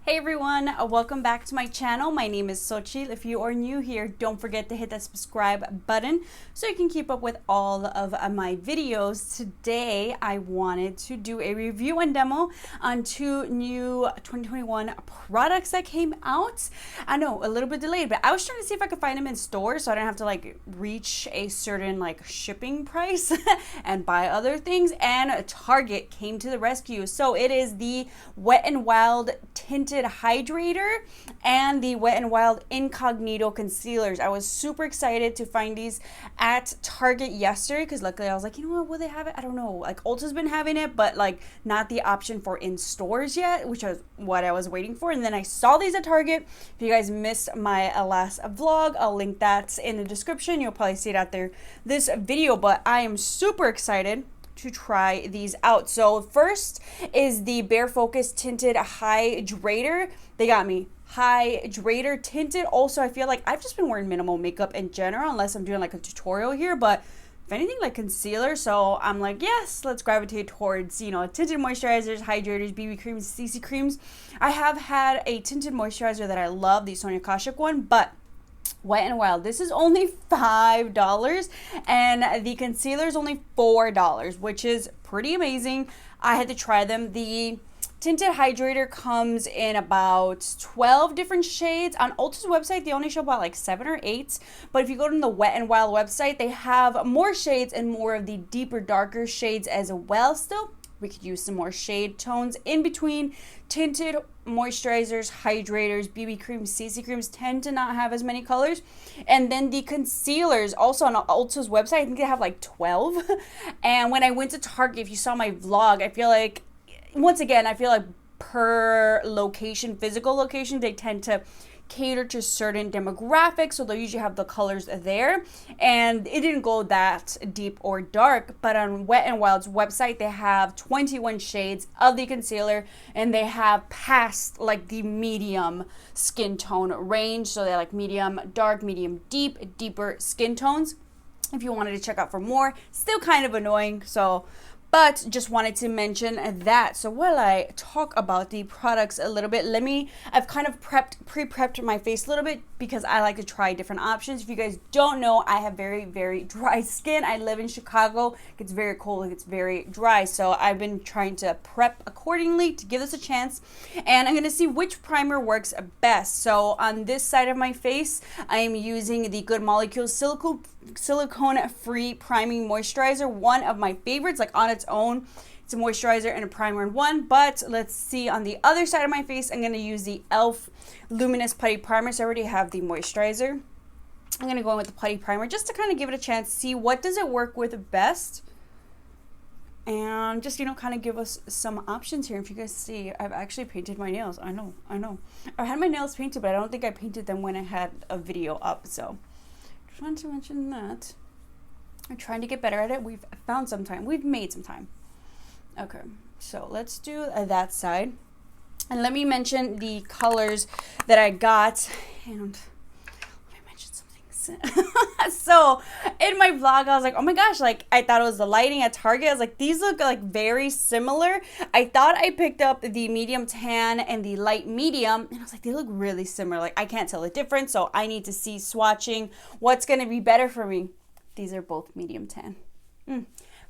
Hey everyone, welcome back to my channel. My name is Xochitl. If you are new here, don't forget to hit that subscribe button so you can keep up with all of my videos. Today, I wanted to do a review and demo on two new 2021 products that came out. I know, a little bit delayed, but I was trying to see if I could find them in stores so I don't have to like reach a certain like shipping price and buy other things, and Target came to the rescue. So it is the Wet n Wild Tinted Hydrator and the Wet n Wild Incognito concealers. I was super excited to find these at Target yesterday because luckily I was like, you know what, will they have it? I don't know. Like Ulta's been having it, but like not the option for in stores yet, which was what I was waiting for. And then I saw these at Target. If you guys missed my last vlog, I'll link that in the description. You'll probably see it out there this video, but I am super excited to try these out. So first is the Bare Focus Tinted Hydrator. They got me. Hydrator tinted. Also, I feel like I've just been wearing minimal makeup in general, unless I'm doing like a tutorial here, but if anything, like concealer. So I'm like, yes, let's gravitate towards, you know, tinted moisturizers, hydrators, BB creams, CC creams. I have had a tinted moisturizer that I love, the Sonia Kashuk one, but Wet n Wild, this is only $5 and the concealer is only $4, which is pretty amazing. I had to try them. The Tinted Hydrator comes in about 12 different shades. On Ulta's website, they only show about like 7 or 8. But if you go to the Wet n Wild website, they have more shades and more of the deeper, darker shades as well. Still, we could use some more shade tones in between. Tinted moisturizers, hydrators, BB creams, CC creams tend to not have as many colors. And then the concealers, also on Ulta's website, I think they have like 12. And when I went to Target, if you saw my vlog, I feel like, once again, I feel like per location, physical location, they tend to cater to certain demographics, so they'll usually have the colors there, and it didn't go that deep or dark. But on Wet n Wild's website, they have 21 shades of the concealer, and they have past like the medium skin tone range, so they're like medium dark, medium deep, deeper skin tones if you wanted to check out for more. Still kind of annoying, so but just wanted to mention that. So while I talk about the products a little bit, I've kind of pre-prepped my face a little bit because I like to try different options. If you guys don't know, I have very, very dry skin. I live in Chicago. It gets very cold, it gets very dry. So I've been trying to prep accordingly to give this a chance. And I'm gonna see which primer works best. So on this side of my face, I am using the Good Molecules silicone-free priming moisturizer, one of my favorites, like on its own. It's a moisturizer and a primer in one. But let's see, on the other side of my face, I'm going to use the e.l.f. Luminous Putty Primer. So I already have the moisturizer. I'm going to go in with the putty primer just to kind of give it a chance, see what does it work with best, and just, you know, kind of give us some options here. If you guys see, I've actually painted my nails. I know. I had my nails painted, but I don't think I painted them when I had a video up. So just wanted to mention that. I'm trying to get better at it. We've found some time. We've made some time. Okay, so let's do that side. And let me mention the colors that I got. And let me mention something. So in my vlog, I was like, oh my gosh, like I thought it was the lighting at Target. I was like, these look like very similar. I thought I picked up the medium tan and the light medium, and I was like, they look really similar. Like I can't tell the difference, so I need to see swatching what's going to be better for me. These are both medium tan.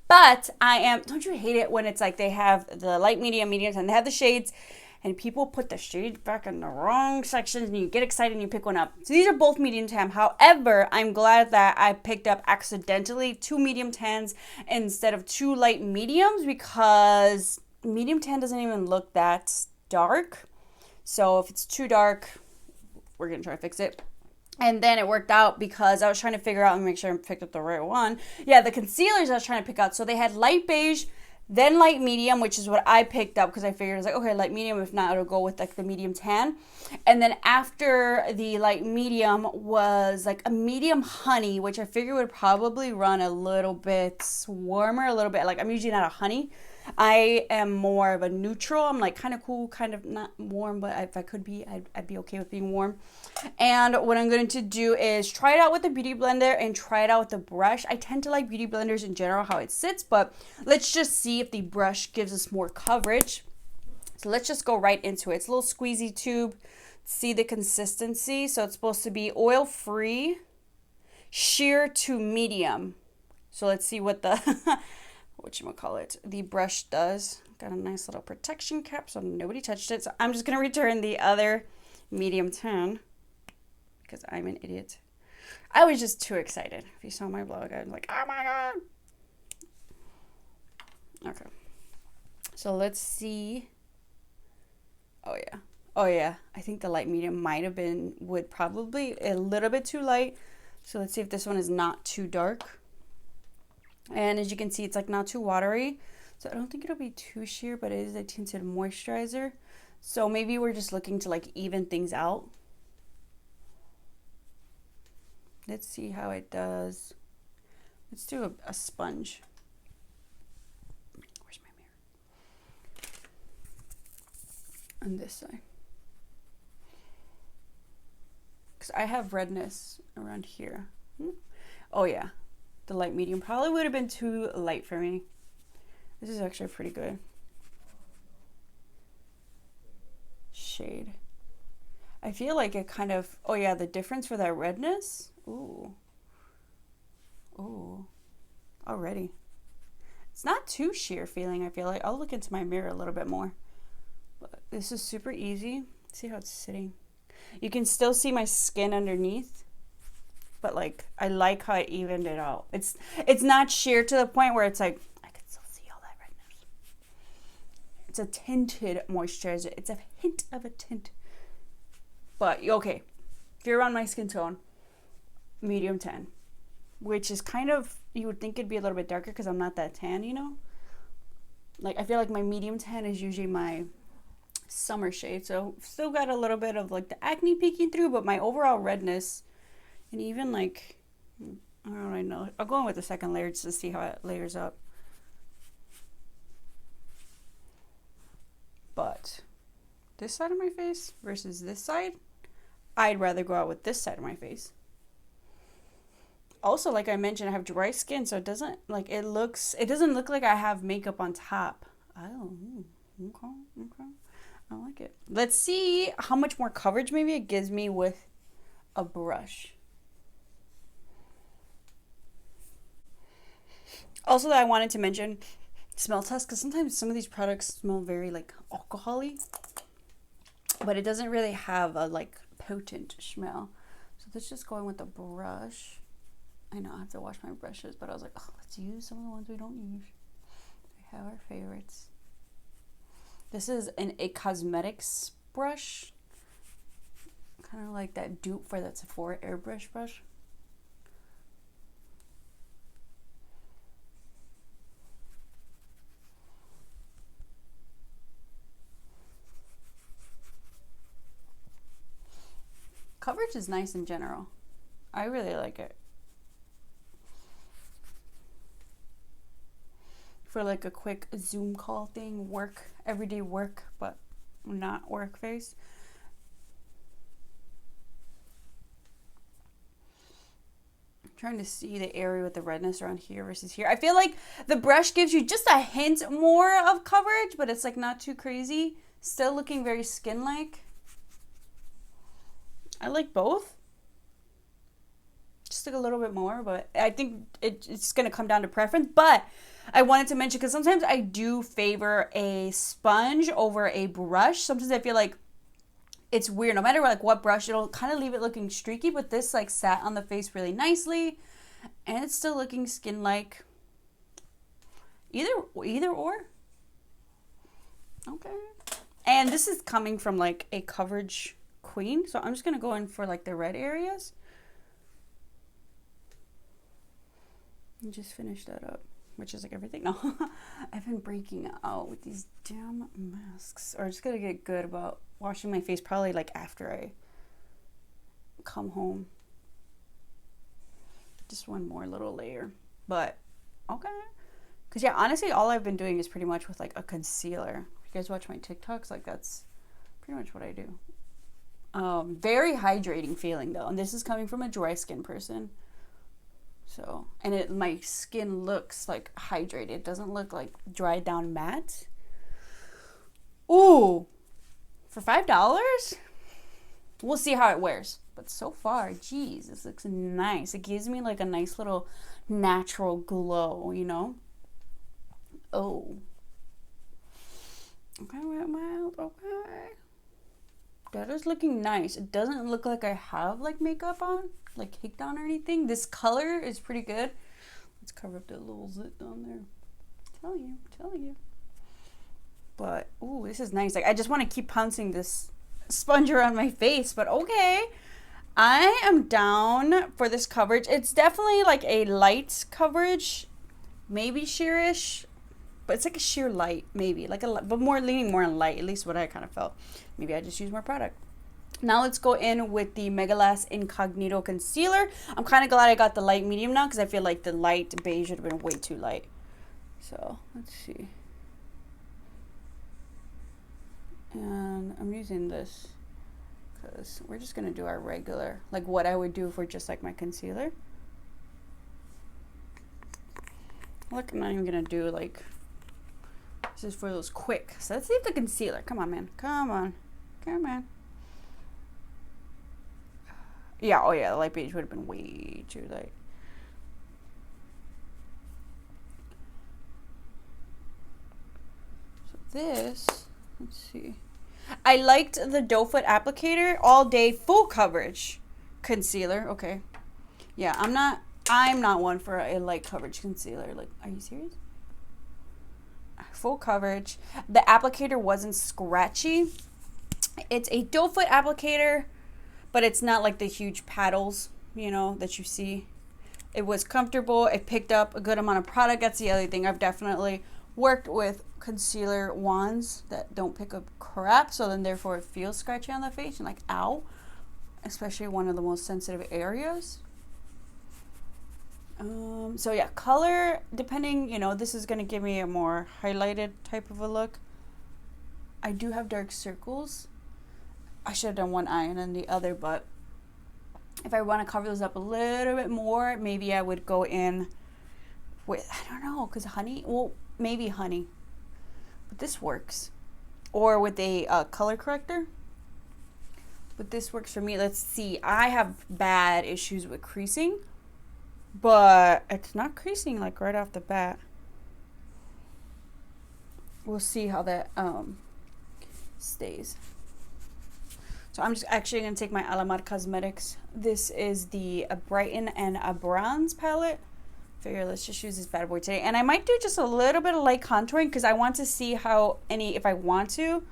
But don't you hate it when it's like they have the light, medium, tan, they have the shades, and people put the shades back in the wrong sections, and you get excited and you pick one up. So these are both medium tan. However, I'm glad that I picked up accidentally 2 medium tans instead of 2 light mediums, because medium tan doesn't even look that dark. So if it's too dark, we're going to try to fix it. And then it worked out because I was trying to figure out and make sure I picked up the right one. Yeah, the concealers I was trying to pick out. So they had light beige, then light medium, which is what I picked up because I figured I was like, okay, light medium. If not, it'll go with like the medium tan. And then after the light medium was like a medium honey, which I figured would probably run a little bit warmer, a little bit. Like I'm usually not a honey. I am more of a neutral. I'm like kind of cool, kind of not warm, but if I could be, I'd be okay with being warm. And what I'm going to do is try it out with the beauty blender and try it out with the brush. I tend to like beauty blenders in general, how it sits, but let's just see if the brush gives us more coverage. So let's just go right into it. It's a little squeezy tube. See the consistency. So it's supposed to be oil free, sheer to medium. So let's see what the whatchamacallit, the brush does. Got a nice little protection cap so nobody touched it. So I'm just gonna return the other medium 10 because I'm an idiot. I was just too excited. If you saw my vlog, I was like, oh my god. Okay. So let's see. Oh yeah. Oh yeah. I think the light medium might have been, would probably a little bit too light. So let's see if this one is not too dark. And as you can see, it's like not too watery. So I don't think it'll be too sheer, but it is a tinted moisturizer. So maybe we're just looking to like even things out. Let's see how it does. Let's do a sponge. Where's my mirror? On this side. Because I have redness around here. Oh yeah. The light medium probably would have been too light for me. This is actually pretty good shade. I feel like it kind of, oh yeah, the difference for that redness. Ooh. Ooh. Already. It's not too sheer feeling, I feel like. I'll look into my mirror a little bit more. But this is super easy. See how it's sitting. You can still see my skin underneath. But like, I like how it evened it out. It's not sheer to the point where it's like, I can still see all that redness. It's a tinted moisturizer. It's a hint of a tint. But, okay, if you're around my skin tone, medium 10. Which is kind of, you would think it'd be a little bit darker because I'm not that tan, you know? Like, I feel like my medium 10 is usually my summer shade. So, still got a little bit of like the acne peeking through, but my overall redness... And even like, I don't really know. I'll go in with the second layer just to see how it layers up. But this side of my face versus this side, I'd rather go out with this side of my face. Also, like I mentioned, I have dry skin, so it doesn't like it doesn't look like I have makeup on top. Oh, okay. I like it. Let's see how much more coverage maybe it gives me with a brush. Also, that I wanted to mention, smell test, because sometimes some of these products smell very like alcohol-y, but it doesn't really have a like potent smell. So let's just go in with a brush. I know I have to wash my brushes, but I was like, oh, let's use some of the ones we don't use. We have our favorites. This is a cosmetics brush, kind of like that dupe for that Sephora airbrush brush. Coverage is nice in general. I really like it. For like a quick Zoom call thing, work, everyday work, but not work face. I'm trying to see the area with the redness around here versus here. I feel like the brush gives you just a hint more of coverage, but it's like not too crazy. Still looking very skin-like. I like both. Just like a little bit more, but I think it's going to come down to preference. But I wanted to mention, because sometimes I do favor a sponge over a brush. Sometimes I feel like it's weird. No matter like what brush, it'll kind of leave it looking streaky. But this like sat on the face really nicely. And it's still looking skin-like. Either or. Okay. And this is coming from like a coverage queen, so I'm just gonna go in for like the red areas and just finish that up, which is like everything. No, I've been breaking out with these damn masks, or just gonna get good about washing my face probably like after I come home. Just one more little layer, but okay, because yeah, honestly all I've been doing is pretty much with like a concealer. If you guys watch my TikToks, like that's pretty much what I do. Very hydrating feeling though, and this is coming from a dry skin person. So, and my skin looks like hydrated. It doesn't look like dried down matte. Ooh, for $5? We'll see how it wears. But so far, geez, this looks nice. It gives me like a nice little natural glow, you know? Oh. Okay, right mouth, okay. That is looking nice. It doesn't look like I have like makeup on, like caked on or anything. This color is pretty good. Let's cover up that little zit down there. Tell you. But, ooh, this is nice. Like, I just want to keep pouncing this sponge around my face, but okay. I am down for this coverage. It's definitely like a light coverage, maybe sheerish, but it's like a sheer light, maybe like a, but more leaning more on light, at least what I kind of felt. Maybe I just use more product. Now let's go in with the Mega Last Incognito Concealer. I'm kind of glad I got the light medium now because I feel like the light beige would have been way too light. So let's see. And I'm using this because we're just gonna do our regular, like what I would do for just like my concealer. Look, I'm not even gonna do like, this is for those quick. So let's leave the concealer. Come on, man. Come on. Yeah, oh yeah, the light beige would have been way too light. So this, let's see. I liked the doe foot applicator, all day full coverage concealer. Okay. Yeah, I'm not one for a light coverage concealer. Like, are you serious? Full coverage. The applicator wasn't scratchy. It's a doe foot applicator, but it's not like the huge paddles, you know, that you see. It was comfortable. It picked up a good amount of product. That's the other thing. I've definitely worked with concealer wands that don't pick up crap, so then therefore it feels scratchy on the face and like, ow, especially one of the most sensitive areas. So yeah, color, depending, you know, this is going to give me a more highlighted type of a look. I do have dark circles. I should have done one eye and then the other, but if I want to cover those up a little bit more, maybe I would go in with, I don't know, because honey, well, maybe honey, but this works. Or with a color corrector. But this works for me. Let's see. I have bad issues with creasing, but it's not creasing like right off the bat. We'll see how that stays. So I'm just actually going to take my Alamar Cosmetics. This is the Brighten and a Bronze palette. Figure let's just use this bad boy today. And I might do just a little bit of light contouring because I want to see how if I want to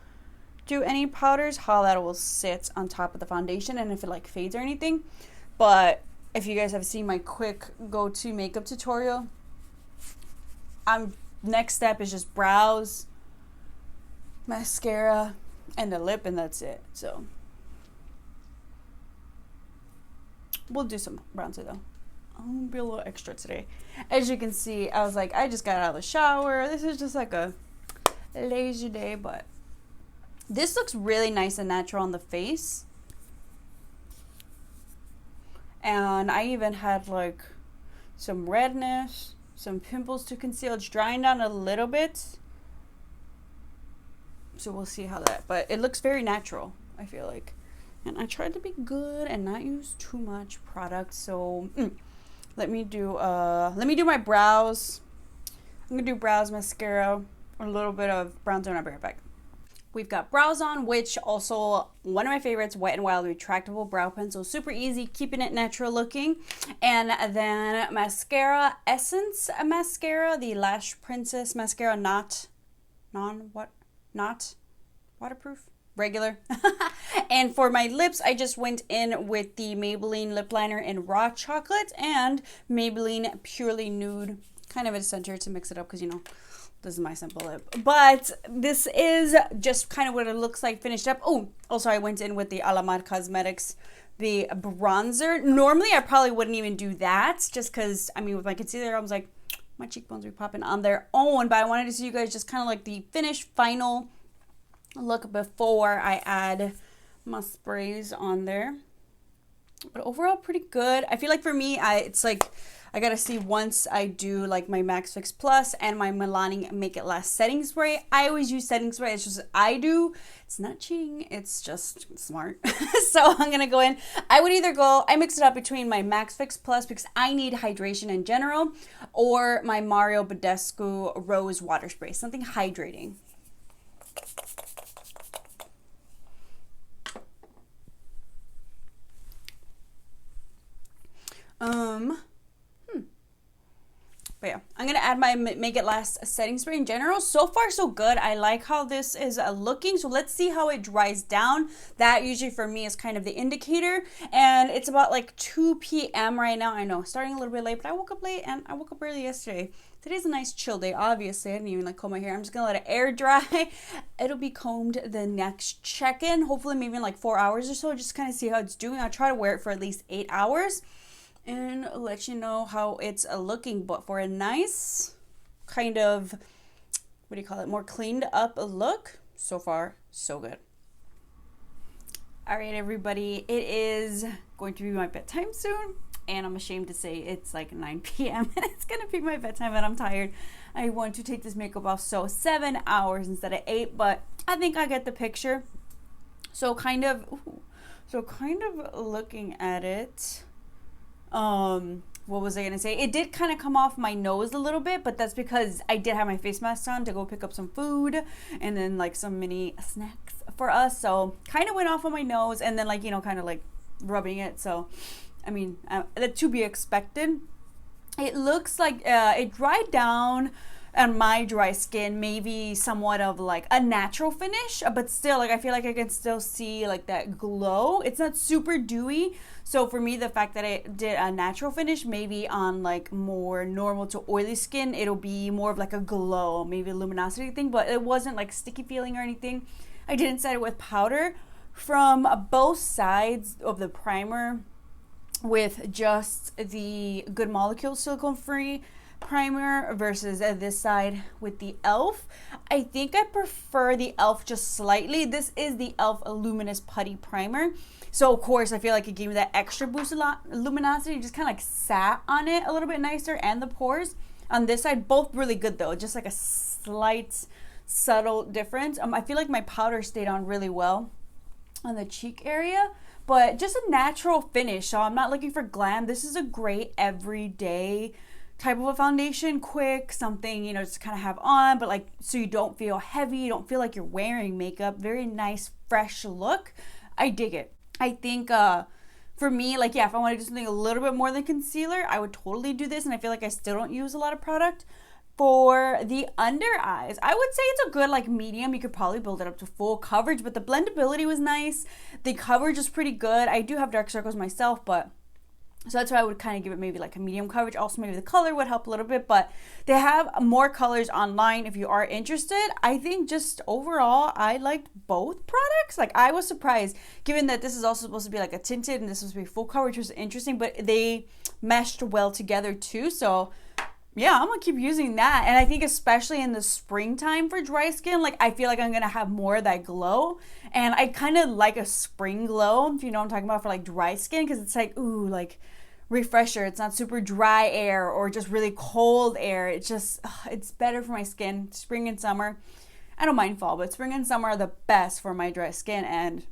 do any powders, how that will sit on top of the foundation and if it like fades or anything. But if you guys have seen my quick go-to makeup tutorial, next step is just brows, mascara, and the lip, and that's it. So we'll do some bronzer though. I'm gonna be a little extra today. As you can see, I was like, I just got out of the shower. This is just like a lazy day, but this looks really nice and natural on the face. And I even had like some redness, some pimples to conceal. It's drying down a little bit. So we'll see how that, but it looks very natural, I feel like. And I tried to be good and not use too much product. So let me do my brows. I'm gonna do brows, mascara, a little bit of bronzer, and I'll bring it back. We've got brows on, which also one of my favorites, Wet n Wild retractable brow pencil, super easy, keeping it natural looking. And then mascara, Essence mascara, the Lash Princess mascara, not waterproof, regular. And for my lips, I just went in with the Maybelline lip liner in Raw Chocolate and Maybelline Purely Nude, kind of at the center to mix it up because, you know, this is my simple lip. But this is just kind of what it looks like finished up. Oh, also I went in with the Alamar Cosmetics, the bronzer. Normally I probably wouldn't even do that just because, I mean, with my concealer, I was like, my cheekbones are popping on their own. But I wanted to see you guys just kind of like the finished final look before I add my sprays on there. But overall pretty good. I feel like for me, it's like I gotta see once I do like my Max Fix Plus and my Milani Make It Last setting spray. I always use setting spray. It's just I do. It's not cheating. It's just smart. So I'm gonna go in. I would either go, I mix it up between my Max Fix Plus because I need hydration in general, or my Mario Badescu Rose Water Spray, something hydrating. But yeah, I'm gonna add my Make It Last setting spray in general. So far so good. I like how this is looking, so let's see how it dries down. That usually for me is kind of the indicator, and it's about like 2 p.m. right now. I know, starting a little bit late, but I woke up late and I woke up early yesterday. Today's a nice chill day. Obviously, I didn't even like comb my hair. I'm just gonna let it air dry. It'll be combed the next check-in, hopefully maybe in like 4 hours or so, just kind of see how it's doing. I'll try to wear it for at least 8 hours and let you know how it's looking. But for a nice kind of, what do you call it, more cleaned up look, so far so good. All right, everybody, it is going to be my bedtime soon, and I'm ashamed to say it's like 9 p.m. and it's gonna be my bedtime, and I'm tired. I want to take this makeup off, so 7 hours instead of 8, but I think I get the picture. So kind of looking at it, what was I gonna say? It did kind of come off my nose a little bit, but that's because I did have my face mask on to go pick up some food and then like some mini snacks for us, so kind of went off on my nose, and then like, you know, kind of like rubbing it. So I mean, to be expected. It looks like it dried down on my dry skin, maybe somewhat of like a natural finish, but still, like, I feel like I can still see like that glow. It's not super dewy, so for me, the fact that I did a natural finish, maybe on like more normal to oily skin, it'll be more of like a glow, maybe a luminosity thing, but it wasn't like sticky feeling or anything. I didn't set it with powder. From both sides of the primer, with just the Good Molecules silicone free primer versus this side with the e.l.f. I think I prefer the e.l.f. just slightly. This is the e.l.f. Luminous Putty Primer. So of course I feel like it gave me that extra boost of luminosity, just kind of like sat on it a little bit nicer, and the pores. On this side, both really good though, just like a slight subtle difference. I feel like my powder stayed on really well on the cheek area, but just a natural finish. So I'm not looking for glam. This is a great everyday type of a foundation, quick, something, you know, just kind of have on, but like, so you don't feel heavy, you don't feel like you're wearing makeup. Very nice, fresh look. I dig it. I think for me, like, yeah, if I want to do something a little bit more than concealer, I would totally do this, and I feel like I still don't use a lot of product. For the under eyes, I would say it's a good like medium. You could probably build it up to full coverage, but the blendability was nice. The coverage is pretty good. I do have dark circles myself, but so that's why I would kind of give it maybe like a medium coverage. Also, maybe the color would help a little bit, but they have more colors online if you are interested. I think just overall, I liked both products. Like, I was surprised, given that this is also supposed to be like a tinted and this was supposed to be full coverage, which was interesting, but they meshed well together too. So yeah, I'm gonna keep using that. And I think especially in the springtime for dry skin, like, I feel like I'm gonna have more of that glow. And I kind of like a spring glow, if you know what I'm talking about, for like dry skin, because it's like, ooh, like refresher. It's not super dry air or just really cold air. It's just, it's better for my skin. Spring and summer, I don't mind fall, but spring and summer are the best for my dry skin, and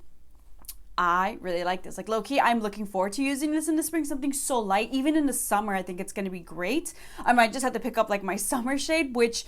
I really like this. Like, low-key, I'm looking forward to using this in the spring, something so light. Even in the summer, I think it's going to be great. I might just have to pick up like my summer shade, which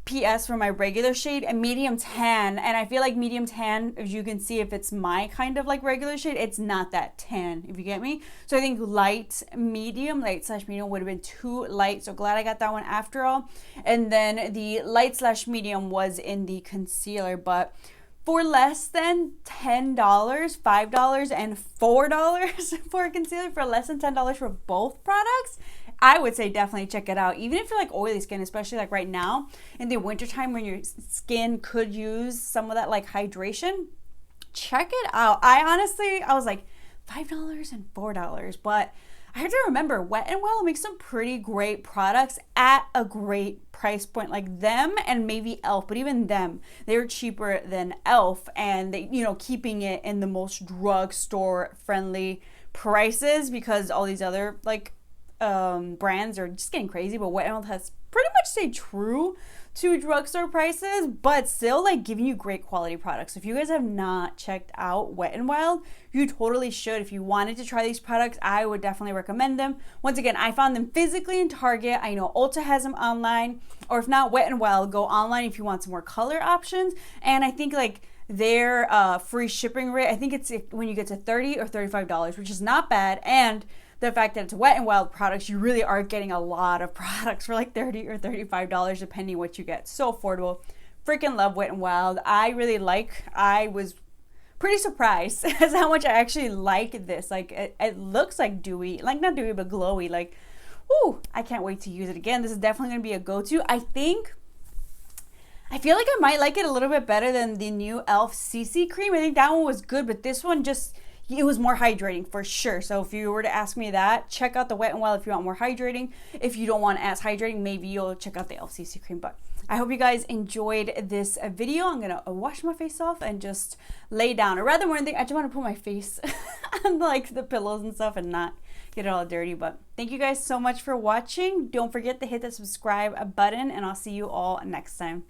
PS for my regular shade, a medium tan. And I feel like medium tan, if you can see, if it's my kind of like regular shade, it's not that tan, if you get me. So I think light slash medium would have been too light. So glad I got that one after all. And then the light slash medium was in the concealer, but for less than $10, $5, and $4 for a concealer, for less than $10 for both products, I would say definitely check it out. Even if you're like oily skin, especially like right now in the wintertime when your skin could use some of that like hydration, check it out. I was like $5 and $4, but I have to remember, Wet n Well makes some pretty great products at a great price point, like them and maybe e.l.f., but even them, they're cheaper than e.l.f., and they, you know, keeping it in the most drugstore friendly prices, because all these other like brands are just getting crazy, but Wet n Wild has pretty much stayed true to drugstore prices, but still like giving you great quality products. If you guys have not checked out Wet n Wild, you totally should. If you wanted to try these products, I would definitely recommend them. Once again, I found them physically in Target. I know Ulta has them online, or if not Wet n Wild, go online if you want some more color options. And I think like their free shipping rate, I think it's when you get to $30 or $35, which is not bad. And the fact that it's Wet n Wild products, you really are getting a lot of products for like $30 or $35 depending what you get. So affordable. Freaking love Wet n Wild. I was pretty surprised as how much I actually like this. Like it looks like dewy, like not dewy but glowy. Like, whoo, I can't wait to use it again. This is definitely gonna be a go-to. I feel like I might like it a little bit better than the new e.l.f. CC cream. I think that one was good, but this one just, it was more hydrating for sure. So if you were to ask me that, check out the Wet n Wild if you want more hydrating. If you don't want as hydrating, maybe you'll check out the e.l.f. CC cream. But I hope you guys enjoyed this video. I'm gonna wash my face off and just lay down. Or rather more than I just want to put my face on like the pillows and stuff and not get it all dirty. But thank you guys so much for watching. Don't forget to hit the subscribe button, and I'll see you all next time.